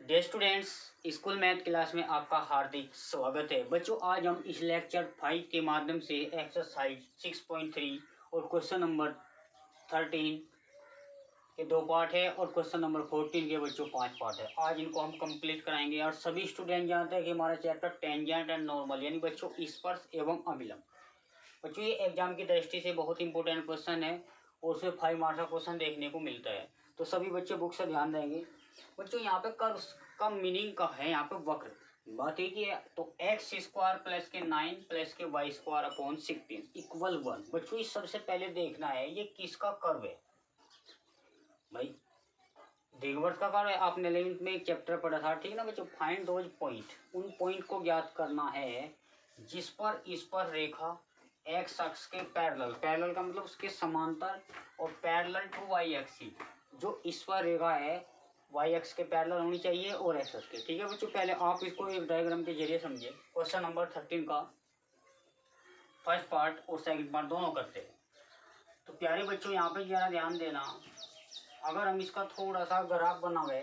Dear students, school math class में आपका हार्दिक स्वागत है। बच्चों, आज हम इस लेक्चर 5 के माध्यम से एक्सरसाइज 6.3 और क्वेश्चन नंबर 13 के 2 पार्ट है और क्वेश्चन नंबर 14 के बच्चों 5 पार्ट है। आज इनको हम कंप्लीट कराएंगे और सभी स्टूडेंट जानते हैं कि हमारा चैप्टर टेंजेंट एंड नॉर्मल यानी बच्चों स्पर्श एवं अभिलंब। बच्चों, ये एग्जाम की दृष्टि से बहुत इंपॉर्टेंट क्वेश्चन है और उसमें 5 मार्क्स का क्वेश्चन देखने को मिलता है, तो सभी बच्चे बुक से ध्यान देंगे। बच्चों, यहाँ पे कर्व का मीनिंग का है, यहाँ पे वक्र बात एक ही है। तो एक्स स्क्वायर प्लस के 9 प्लस के वाई स्क्वायर अपॉन 16 इक्वल 1। बच्चों, इस सबसे पहले देखना है ये किसका कर्व है। भाई, दीर्घवृत्त का कर्व है, आपने 11th में एक चैप्टर पढ़ा था, ठीक है ना बच्चों। फाइंड दोज पॉइंट, उन पॉइंट को ज्ञात करना है जिस पर इस पर रेखा एक्स अक्ष के पैरेलल, पैरेलल का मतलब उसके समांतर, और पैरेलल टू वाई एक्सिस, जो इस पर रेखा है वाई एक्स के पैरेलल होनी चाहिए और एक्स एक्स के। ठीक है बच्चों, पहले आप इसको एक डायग्राम के जरिए समझिए। क्वेश्चन नंबर 13 का फर्स्ट पार्ट और सेकंड पार्ट दोनों करते हैं। तो प्यारे बच्चों, यहाँ पे जरा ध्यान देना। अगर हम इसका थोड़ा सा ग्राफ बनावे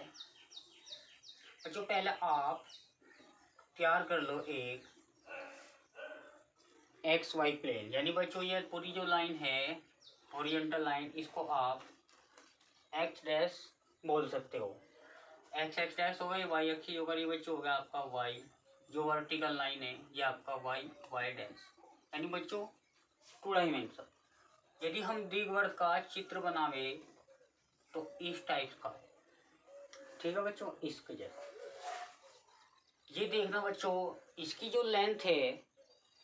बच्चों, पहले आप तैयार कर लो एक एक्स वाई प्लेन, यानी बच्चों ये पूरी जो लाइन है ओरिएंटल लाइन, इसको आप एक्स डैश बोल सकते हो। एक्स एक्स डैश हो गई, वाई एक्सिस होगा, ये बच्चों हो गया आपका वाई, जो वर्टिकल लाइन है ये आपका वाई वाई डैश, यानी बच्चों 2 डायमेंशन। यदि हम दीर्घवृत्त का चित्र बनावे तो इस टाइप का, ठीक है बच्चों, इसके जैसा। ये देखना बच्चों, इसकी जो लेंथ है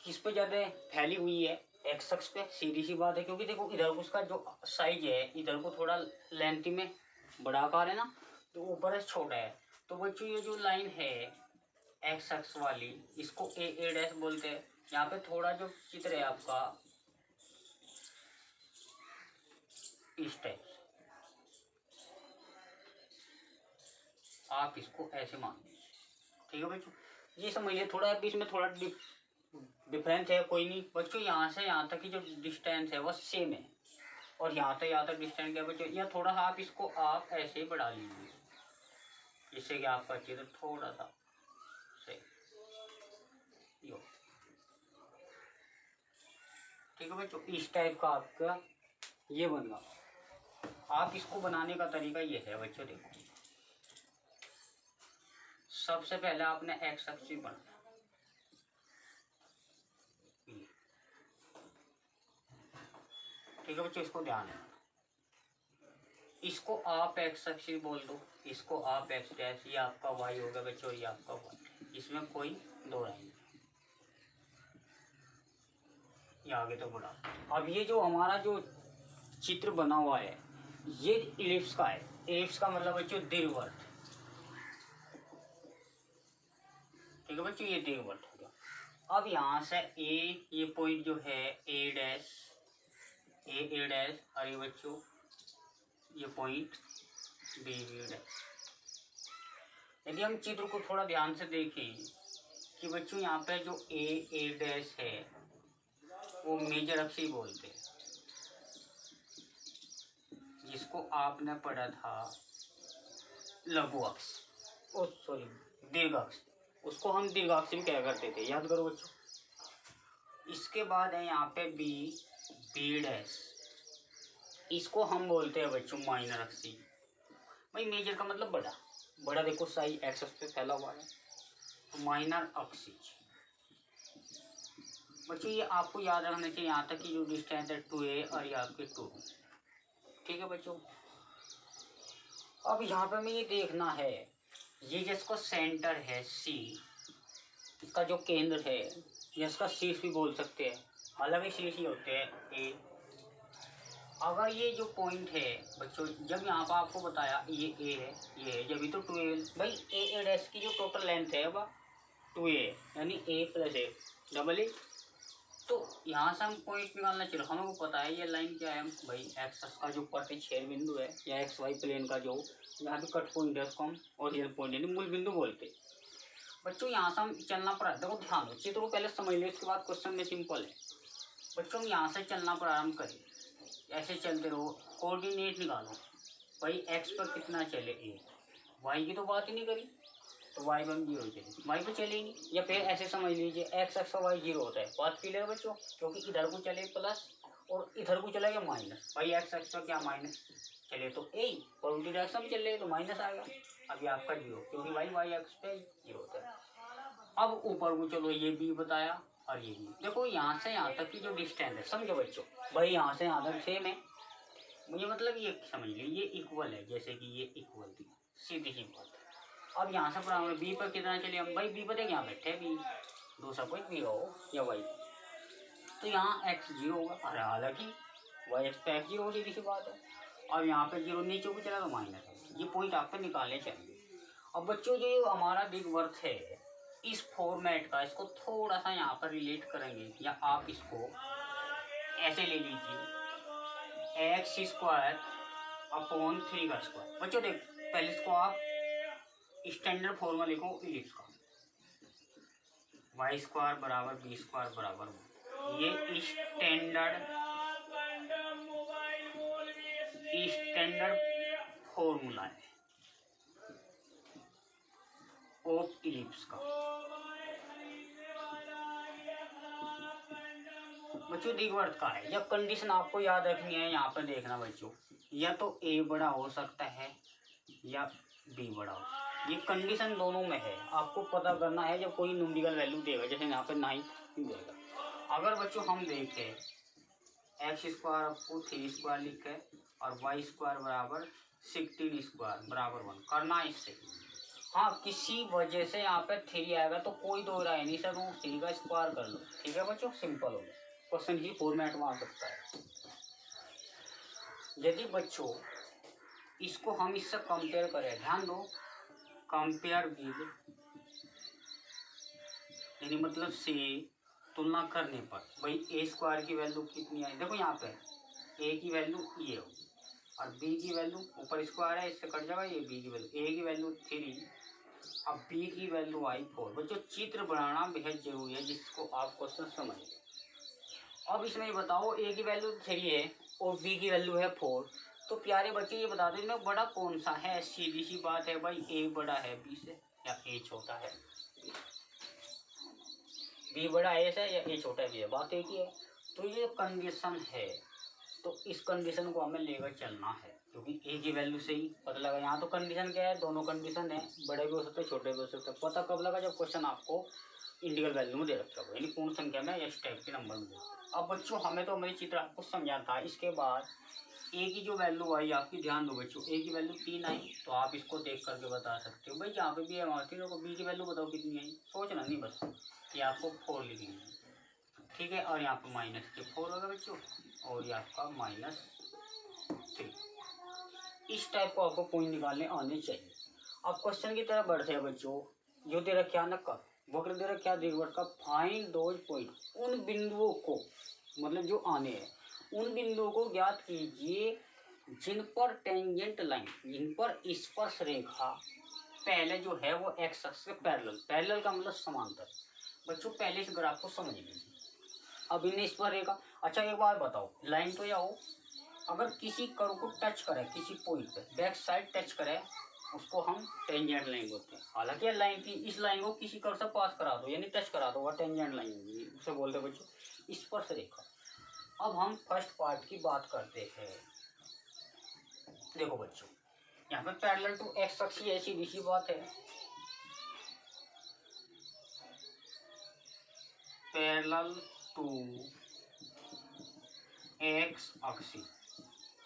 किस पे ज्यादा फैली हुई है, एक्स अक्ष पे, सीधी सी बात है। क्योंकि देखो इधर उसका जो साइज है, इधर को थोड़ा लेंथ में बड़ा आकार है ना, तो ऊपर से छोटा है। तो बच्चों ये जो लाइन है एक्स अक्ष वाली, इसको ए डैश बोलते हैं। यहाँ पे थोड़ा जो चित्र है आपका इस टाइप, आप इसको ऐसे मान लीजिए। ठीक है बच्चों, ये समझिए। थोड़ा बीच में थोड़ा डिफरेंस है, कोई नहीं बच्चों। यहाँ से यहाँ तक की जो डिस्टेंस है वो सेम है, और यहाँ तक डिस्टेंस क्या बच्चों, या थोड़ा सा आप इसको आप ऐसे ही बढ़ा लीजिए, जिससे कि आपका चित्र थोड़ा सा सही यो। ठीक है बच्चों, इस टाइप का आपका ये बनेगा। आप इसको बनाने का तरीका ये है बच्चों, देखो सबसे पहले आपने एक्स एक्सिस बनाना, ठीक है बच्चों, इसको ध्यान है। इसको आप एक्स एक्सिस बोल दो, इसको आप एक्स डैश, ये आपका वाई होगा बच्चों, ये आपका वाई, इसमें कोई दो राय नहीं। ये आगे तो बढ़ा। अब ये जो हमारा जो चित्र बना हुआ है ये इलिप्स का है। इलिप्स का मतलब बच्चों दीर्घवृत्त, ठीक है बच्चों, ये दीर्घवृत्त हो गया। अब यहाँ से ए, ये पॉइंट जो है ए डैश, ए डैश, और ये बच्चों ये पॉइंट बी बी डैश। यदि हम चित्र को थोड़ा ध्यान से देखें कि बच्चों यहाँ पे जो ए डैश है वो मेजर अक्ष ही बोलते हैं, जिसको आपने पढ़ा था लघु अक्ष, ओ सॉरी दीर्घ अक्ष, उसको हम दीर्घ अक्ष भी क्या करते थे, याद करो बच्चों। इसके बाद है यहाँ पे बी बी डैश, इसको हम बोलते हैं बच्चों माइनर अक्ष। भाई मेजर का मतलब बड़ा, बड़ा देखो साइज एक्स अक्ष पे फैला हुआ है, तो माइनर अक्ष। बच्चों ये आपको याद रखना चाहिए, यहाँ तक की जो डिस्टेंस है 2a और ये आपके 2, ठीक है बच्चों। अब यहाँ पे हमें ये देखना है, ये जिसका सेंटर है सी, इसका जो केंद्र है, जिसका शीर्ष भी बोल सकते हैं, अलग ही शीर्ष ही होते हैं ए। अगर ये जो पॉइंट है बच्चों, जब यहाँ पर आपको बताया ये ए है, ये है, जब तो 2a, भाई ए डैश की जो टोटल लेंथ है वह 2a, यानी a plus A double A. तो यहाँ से हम पॉइंट निकालना चाहिए, हमें को पता है ये लाइन क्या है भाई, एक्स का जो प्रतिच्छेद बिंदु है, या एक्स वाई प्लेन का जो यहाँ पे कट पॉइंट है उसको हम ओरिजिनल पॉइंट यानी मूल बिंदु बोलते हैं। बच्चों यहाँ से हम चलना पड़ा, देखो ध्यान दो, चित्र को पहले समझ लो, इसके बाद क्वेश्चन में सिंपल है। बच्चों हम यहाँ से चलना प्रारंभ करें, ऐसे चलते रहो, कोऑर्डिनेट निकालो भाई, एक्स पर कितना चले ए, वाई की तो बात ही नहीं करी, तो y1 जीरो चलेगी, y पे चलेगी। या फिर ऐसे समझ लीजिए x अक्ष और y जीरो होता है, बात क्लियर है बच्चों, क्योंकि इधर को चले प्लस और इधर को चला गया माइनस, भाई x अक्ष पर क्या माइनस चले तो ए पॉजिटिव डायरेक्शन में चले तो माइनस आ गया, अभी आपका जीरो, क्योंकि भाई y अक्ष पे जीरो होता है। अब ऊपर को चलो, ये b बताया और ये b, देखो यहाँ से यहाँ तक की जो डिस्टेंस है, समझो बच्चों, भाई यहाँ से यहाँ तक सेम है, मुझे मतलब ये समझ लीजिए ये इक्वल है, जैसे कि ये इक्वल थी, सीधी सी बात है। अब यहाँ से बराबर बी पर कितना चले हम, भाई बी पर यहाँ बैठे बी, दूसरा कोई बी हो या वाई, तो यहाँ एक्स जीरो होगा, अरे हालांकि वाई एक्स पे एक्स जीरो, सीधी सी बात है। और यहाँ पे जीरो नीचे को चला तो माइनस, ये पॉइंट आपको निकालने चाहिए। अब बच्चों जो हमारा बिग वर्थ है इस फॉर्मेट का, इसको थोड़ा सा यहाँ पर रिलेट करेंगे, या आप इसको ऐसे ले लीजिए एक्स स्क्वायर अपॉन 3 का स्क्वायर। बच्चों देख पहले इसको आप स्टैंडर्ड फॉर्मूला लिखो इलिप्स का, वाई स्क्वायर बराबर बी स्क्वायर बराबर, ये स्टैंडर्ड फॉर्मूला है ऑफ इलिप्स का। बच्चों दीर्घवृत्त का है, या कंडीशन आपको याद रखनी है, यहाँ पर देखना बच्चों, या तो ए बड़ा हो सकता है या बी बड़ा हो, ये कंडीशन दोनों में है, आपको पता करना है जब कोई न्यूमेरिकल वैल्यू देगा, जैसे यहाँ पे 9 देगा। अगर बच्चों हम देखें एक्स स्क्वायर आपको 3 स्क्वायर लिखे और वाई स्क्वायर बराबर 16 स्क्वायर बराबर 1 करना इससे, हाँ किसी वजह से यहाँ पे 3 आएगा तो कोई दो राय नहीं सर, 3 का स्क्वायर कर लो, ठीक है बच्चों, सिंपल हो गया, क्वेश्चन की फॉर्मेट में आ सकता है। यदि बच्चों इसको हम इससे कंपेयर करें, ध्यान दो, कंपेयर विद यानी मतलब से तुलना करने पर, भाई ए स्क्वायर की वैल्यू कितनी आई, देखो यहाँ पे ए की वैल्यू ये हो और बी की वैल्यू ऊपर स्क्वायर है इससे कट जाएगा, ये बी की वैल्यू, ए की वैल्यू 3, अब बी की वैल्यू आई 4। बच्चों चित्र बनाना बेहद जरूरी है जिसको आप क्वेश्चन समझ। अब इसमें बताओ ए की वैल्यू 3 है और बी की वैल्यू है 4, तो प्यारे बच्चे ये बता दो इनमें बड़ा कौन सा है, सीधी सी बात है भाई ए बड़ा है बी से या ए छोटा है, बी बड़ा ए से या ए छोटा है बी है, बात एक ही है। तो ये कंडीशन है, तो इस कंडीशन को हमें लेकर चलना है, क्योंकि ए की वैल्यू से ही पता लगा, यहाँ तो कंडीशन क्या है, दोनों कंडीशन है, बड़े भी हो सकते छोटे भी हो सकते, पता कब लगा जब क्वेश्चन आपको इंटीग्रल वैल्यू में दे रखा हो, यानी पूर्ण संख्या में या इस टाइप के नंबर में दे। अब बच्चों हमें तो मेरी चित्र आपको समझा था, इसके बाद ए की जो वैल्यू आई आपकी, ध्यान दो बच्चों, ए की वैल्यू 3 आई, तो आप इसको देख करके बता सकते हो, भाई यहाँ पे भी हमारे तीनों को बी की वैल्यू बताओ कितनी आई, सोचना नहीं बस, ये आपको 4 लिखनी है, ठीक है, और यहाँ पर माइनस के 4 होगा बच्चों, और ये आपका -3, इस टाइप को आपको पॉइंट निकालने आने चाहिए। अब क्वेश्चन की तरफ बढ़ते हैं बच्चों, जो दे रखा ना का वक्र दे रखा दीर्घवृत्त का, फाइंड दोज पॉइंट, उन बिंदुओं को मतलब जो आने हैं उन बिंदुओं को ज्ञात कीजिए जिन पर टेंजेंट लाइन, जिन पर स्पर्श रेखा पहले जो है वो एक्स अक्ष के पैरेलल, पैरेलल का मतलब समांतर। बच्चों पहले इस ग्राफ को समझ लीजिए, अब इन्हें स्पर्श रेखा, अच्छा एक बार बताओ, लाइन तो या हो, अगर किसी कर्व को टच करे किसी पॉइंट पे, बैक साइड टच करे, उसको हम टेंजेंट लाइन बोलते हैं। हालांकि लाइन की इस लाइन को किसी कर्व से पास करा दो यानी टच करा दो, वह टेंजेंट लाइन होगी, उसे बोलते हैं बच्चों स्पर्श रेखा। अब हम फर्स्ट पार्ट की बात करते हैं, देखो बच्चों यहाँ पे पैरेलल टू एक्स अक्ष ही ऐसी सीधी बात है, पैरेलल टू एक्स अक्ष,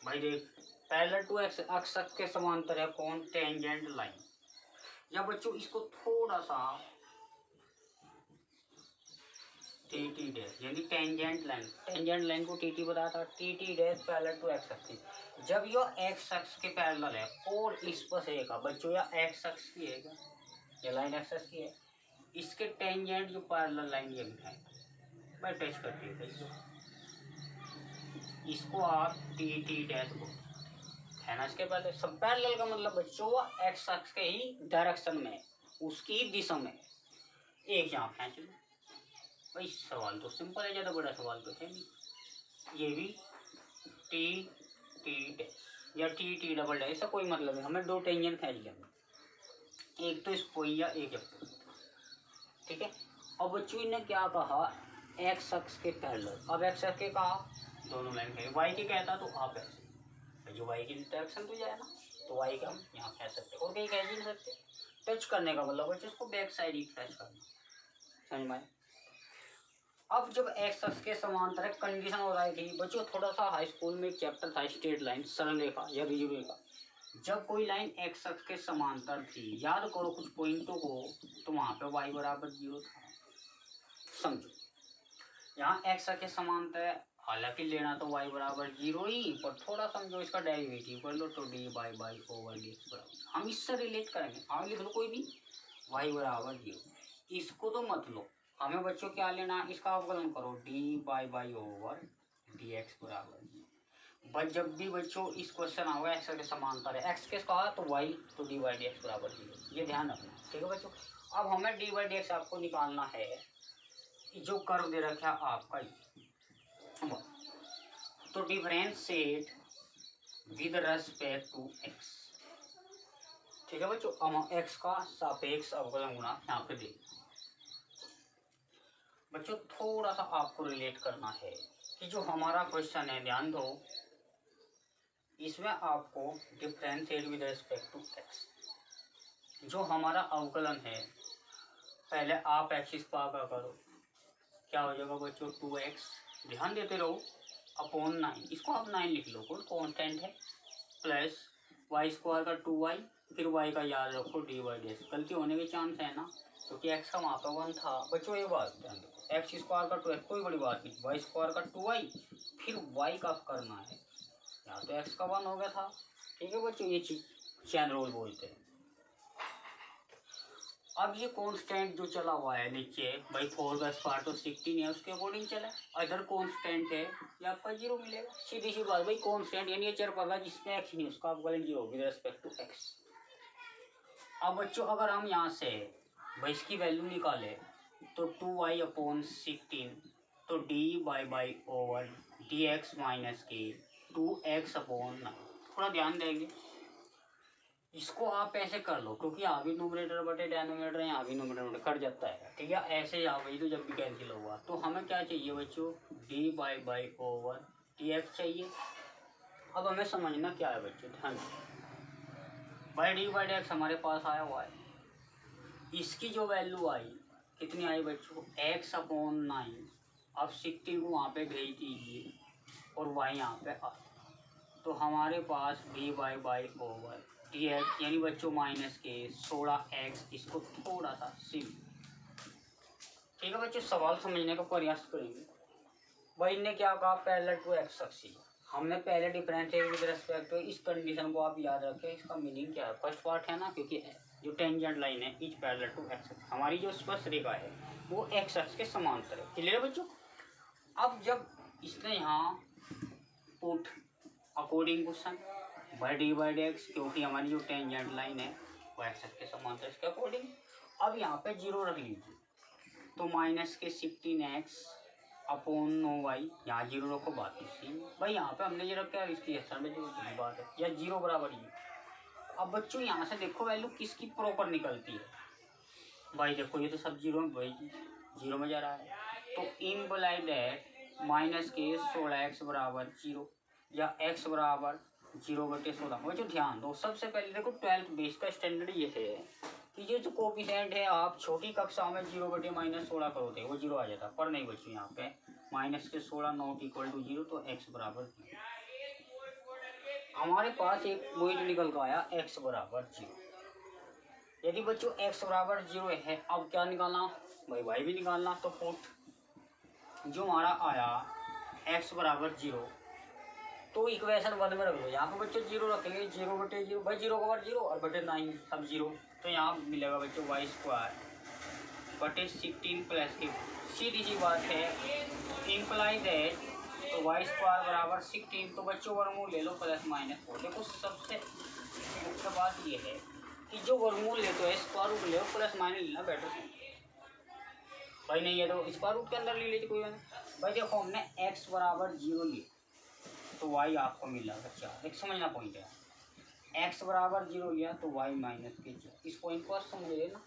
भाई देख पैरेलल टू एक्स अक्ष के समांतर है कौन, टेंजेंट लाइन। या बच्चों इसको थोड़ा सा टी टी डैश यानी टेंजेंट लाइन, टेंजेंट लाइन को टी टी बताया था, T T dash parallel to X अक्ष, जब यह एक्स अक्ष के पैरेलल है और स्पर्श रेखा बच्चों या एक्स अक्ष की है, ये लाइन एक्स अक्ष की है, इसके टेंजेंट जो पैरेलल लाइन ये है भाई टच करती है, इसको आप टी टी डैश बोलते है ना। इसके पहले सब पैरेलल का मतलब बच्चों एक्स अक्ष के ही डायरेक्शन में, उसकी दिशा में, एक यहाँ खींच लो भाई, सवाल तो सिंपल है, ज़्यादा बड़ा सवाल तो है नहीं। ये भी टी टी डैश या टी टी डबल डैश, ऐसा कोई मतलब नहीं, हमें दो टेंजेंट खींच लेंगे, एक तो स्पोई या एक जब, ठीक है। अब बच्चों ने क्या कहा, एक्स अक्ष के पैरेलल। अब एक्स अक्ष के कहा दोनों लाइन के, वाई के कहता तो आप ऐसे, जो वाई की डायरेक्शन तो जाए ना, तो वाई का हम यहाँ कह सकते और कहीं कह ही नहीं सकते। टच करने का मतलब बच्चों उसको बैक साइड ही टच करना, समझ में। अब जब एक्स अक्ष के समांतर कंडीशन हो रही थी बच्चों, थोड़ा सा हाई स्कूल में एक चैप्टर था स्ट्रेट लाइन, सरल रेखा या ऋजु रेखा। जब कोई लाइन एक्स अक्ष के समांतर थी, याद करो कुछ पॉइंटों को, तो वहां पे y बराबर 0 था। समझो यहाँ एक्स अक्ष के समांतर है, हालांकि लेना तो y बराबर 0 ही, पर थोड़ा समझो इसका डेरिवेटिव कर लो तो dy बाई ओवर dx बराबर, हम इससे रिलेट करेंगे। हाँ लिख लो कोई भी, y बराबर 0, इसको तो मत लो। हमें बच्चों क्या लेना, इसका अवकलन करो, dy बाई ओवर dx बराबर। बट जब भी बच्चों इस क्वेश्चन आओगे एक्स के समांतर है, एक्स के कहा तो वाई, तो डी बाई डी एक्स बराबर 0, ये ध्यान रखना, ठीक है बच्चों। अब हमें डी बाई डी एक्स आपको निकालना है, जो कर्व दे रखा आपका ये, तो differentiate with respect to X, ठीक है बच्चों। हम एक्स का सापेक्ष अवकलन गुणा यहाँ पे दे बच्चों, थोड़ा सा आपको रिलेट करना है कि जो हमारा क्वेश्चन है, ध्यान दो, इसमें आपको differentiate with respect to X, जो हमारा अवकलन है, पहले आप एक्सिस पा का करो, क्या हो जाएगा बच्चों 2x, ध्यान देते रहो, अपॉन 9, इसको आप 9 लिख लो, कोई कांस्टेंट है, प्लस वाई स्क्वायर का 2y, फिर y का याद रखो डी बाई डी एक्स। गलती होने के चांस है ना, क्योंकि x का वहाँ पे 1 था बच्चों। ये बात ध्यान दो, एक्स स्क्वायर का 2x कोई बड़ी बात नहीं, वाई स्क्वायर का 2y, फिर y का करना है, यहाँ तो x का 1 हो गया था, ठीक है बच्चों। ये चीज चैन रूल बोलते हैं। अब ये कांस्टेंट जो चला हुआ है नीचे भाई 4 का स्क्वायर तो 16 है, उसके अकॉर्डिंग चला, अदर कांस्टेंट है ये आपका 0 मिलेगा, सीधी सी बात भाई। कांस्टेंट यानी ये चर पड़ा जिसमें एक्स नहीं, उसका अवकलन 0 विद रिस्पेक्ट टू एक्स। अब बच्चों अगर हम यहाँ से भाई इसकी वैल्यू निकाले तो 2y अपॉन 16, तो D by over D x minus के 2x अपॉन 9। थोड़ा ध्यान देंगे, इसको आप ऐसे कर लो, क्योंकि यहाँ भी नोमिनेटर बटे डेनोमिनेटर, यहाँ भी नोमिनेटर कट जाता है, ठीक है। ऐसे यहाँ वही तो जब भी कैंसिल होगा, तो हमें क्या चाहिए बच्चों, D by over D x चाहिए। अब हमें समझना क्या है बच्चों, ध्यान भाई, डी बाई डी एक्स हमारे पास आया हुआ है, इसकी जो वैल्यू आई कितनी आई बच्चों, एक्स अपॉन 9। अब 16 को वहाँ पे भेज दीजिए और वाई यहाँ पे आ, तो हमारे पास D by over D X यानी बच्चों माइनस के 16x, इसको थोड़ा सा सिम, ठीक है बच्चों। सवाल समझने का प्रयास करेंगे। भाई ने क्या कहा, पैरेलल टू एक्स एक्सिस, हमने पहले डिफरेंशिएट विद रिस्पेक्ट टू, इस कंडीशन को आप याद रखें। इसका मीनिंग क्या है, फर्स्ट पार्ट है ना, क्योंकि जो टेंजेंट लाइन है इज पैरेलल टू एक्स, हमारी जो स्पर्श रेखा है वो एक्स एक्स के समांतर है, क्लियर है बच्चों। अब जब इसने यहाँ put according question by D x, क्योंकि हमारी जो टेंजेंट लाइन है वो एक्स के समांतर, इसके अकॉर्डिंग। अब यहाँ पे 0 रख लीजिए, तो माइनस के 16x अपॉन 9y, यहाँ 0 रखो, बात इसी भाई यहाँ पे हमने ये रखा है, इसकी असर में जो बात है, या 0 बराबर ही। अब बच्चों यहाँ से देखो वैल्यू किसकी प्रॉपर निकलती है, भाई देखो ये तो सब 0 में, भाई 0 में जा रहा है, तो इम्प्लाई दैट माइनस के 16x बराबर 0, या x बराबर 0/16। वो जो ध्यान दो, सबसे पहले देखो 12th बेस का स्टैंडर्ड ये है कि ये जो कोफिशिएंट है आप छोटी कक्षा में 0/-16 करोगे वो 0 आ जाता, पर नहीं बच्चों यहाँ पे माइनस के 16 नॉट इक्वल टू 0, तो x बराबर 0। हमारे पास एक वही निकल कर आया x बराबर 0। यदि बच्चों x बराबर 0 है, अब क्या निकालना भाई, y भी निकालना, तो पुट जो हमारा आया x बराबर 0, तो इक्वेशन 1 में रख लो, यहाँ पे बच्चों 0 रखेंगे, 0/0 भाई, 0 का बार 0 और बटे 9 सब 0, तो यहाँ मिलेगा बच्चों वाई स्क्वायर बटे 16 प्लस के, सीधी सी बात है, इम्प्लाई दैट, तो वाई स्क्वायर बराबर 16, तो बच्चों वर्गमूल ले लो प्लस माइनस 4। देखो सबसे मुख्य बात ये है कि जो वर्गमूल लेते हो स्क्वायर रूट ले प्लस माइनस लेना बेटर भाई, नहीं है तो स्क्वायर रूट के अंदर ले लेते कोई बात भाई। देखो हमने x बराबर 0 लिया, तो y आपको मिला बच्चा, एक समझना पॉइंट है, x बराबर 0 लिया तो y माइनस के 0। इस पॉइंट को समझ रहे ना।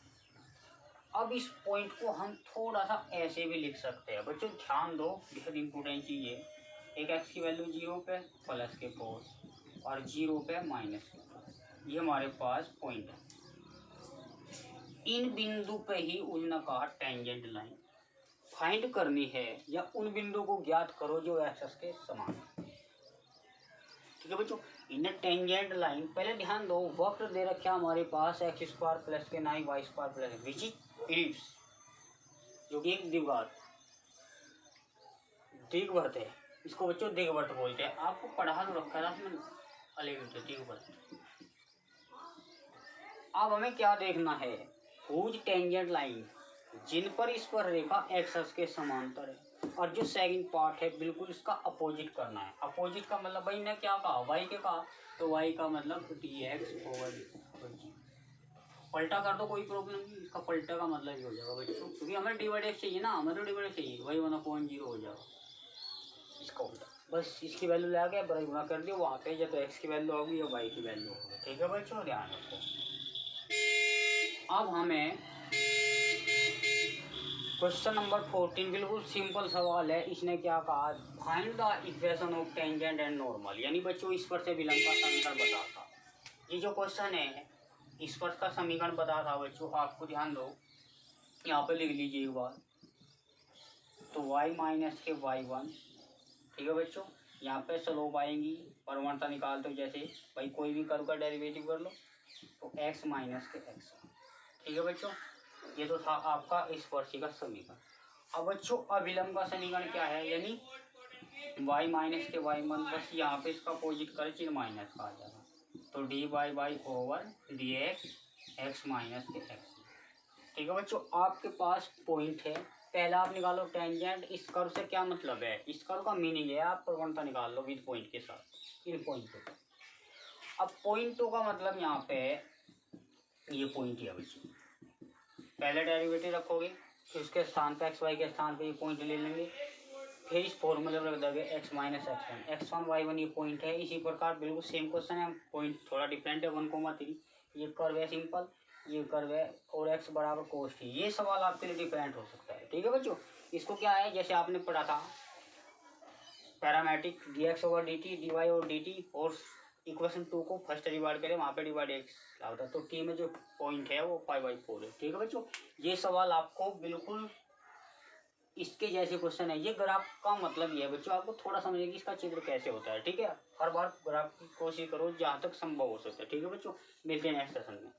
अब इस पॉइंट को हम थोड़ा सा ऐसे भी लिख सकते हैं बच्चों, ध्यान दो, बेहद इंपॉर्टेंट चीज है। एक x की वैल्यू 0 पे प्लस के 4 और 0 पे माइनस के 4, ये हमारे पास पॉइंट है। इन बिंदु पे ही उन्होंने कहा टेंजेंट लाइन फाइंड करनी है, या उन बिंदु को ज्ञात करो जो एक्सिस के समान है। ठीक है बच्चों, इन टेंजेंट लाइन, पहले ध्यान दो, वक्र दे रखा हमारे पास एक्स स्क्वायर प्लस के 9 Y square plus which is ellipse, जो कि एक दीर्घवृत्त है। इसको बच्चों दीर्घवृत्त बोलते हैं। आपको पढ़ा तो रखा था मैंने दीर्घवृत्त। अब हमें क्या देखना है, हुज टेंजेंट लाइन, जिन पर इस पर रेखा एक्सिस के समांतर है, और जो सेकंड पार्ट है बिल्कुल इसका अपोजिट करना है। अपोजिट का मतलब भाई ने क्या कहा, वाई के कहा, तो वाई का मतलब dx ओवर जी। पलटा कर दो कोई प्रॉब्लम नहीं, इसका पलटा का मतलब ही हो जाएगा बच्चों, क्योंकि हमें डिवाइड एक्स चाहिए ना, हमें तो डिवाइड चाहिए, वही 1/0 हो जाएगा इसका उल्टा। बस इसकी वैल्यू ला के बड़ा गुना कर दियो, वहाँ पे या तो एक्स की वैल्यू होगी या वाई की वैल्यू होगी। ठीक है बच्चों, ध्यान रखो। अब हमें क्वेश्चन नंबर 14 बिल्कुल सिंपल सवाल है। इसने क्या कहा, find the equation of tangent and normal, यानी बच्चों इस पर से विलंब का समीकरण बताता। ये जो क्वेश्चन है इस पर का समीकरण बता था बच्चों, आपको ध्यान दो, यहाँ पे लिख लीजिए एक बार, तो y माइनस के y1। ठीक है बच्चों, यहाँ पे स्लोप आएंगी, परवणता निकाल दो, जैसे भाई कोई भी कर्व का डेरिवेटिव कर लो, तो x माइनस के x। ठीक है बच्चों, ये तो था आपका स्पर्शी का समीकरण। अब बच्चों अभिलंब का समीकरण क्या है, यानी y माइनस के y1, बस यहाँ पे इसका अपोजिट कर चिन्ह माइनस का आ जाएगा, तो dy by over dx x minus के x। ठीक है बच्चों, आपके पास पॉइंट है, पहला आप निकालो टेंजेंट। इस कर्व से क्या मतलब है, इस कर्व का मीनिंग है आप प्रवणता निकाल लो विद पॉइंट के साथ, इन पॉइंटों का। अब पॉइंटों का मतलब यहाँ पे ये पॉइंट है बच्चों, पहले डेरिवेटिव रखोगे, फिर उसके स्थान पे एक्स वाई के स्थान पे ये पॉइंट ले लेंगे, फिर इस फॉर्मूले में रख दोगे x माइनस x1 y1, ये पॉइंट है। इसी प्रकार बिल्कुल सेम क्वेश्चन है, पॉइंट थोड़ा डिफरेंट है, 1,3। ये कर्व है सिंपल, ये कर्व है, और x बराबर कोस थी। ये सवाल आपके लिए डिफरेंट हो सकता है। ठीक है बच्चों, इसको क्या है, जैसे आपने पढ़ा था parametric dx over dt dy और dt, और इक्वेशन 2 को फर्स्ट डिवाइड करें, वहाँ पे डिवाइड x होता है, तो t में जो पॉइंट है वो π/4 है। ठीक है बच्चों, ये सवाल आपको बिल्कुल इसके जैसे क्वेश्चन है। ये ग्राफ का मतलब ये है बच्चों, आपको थोड़ा समझिए कि इसका चित्र कैसे होता है। ठीक है, हर बार ग्राफ की कोशिश करो जहाँ तक संभव हो सके। ठीक है बच्चों, मिलते हैं नेक्स्ट सेशन में।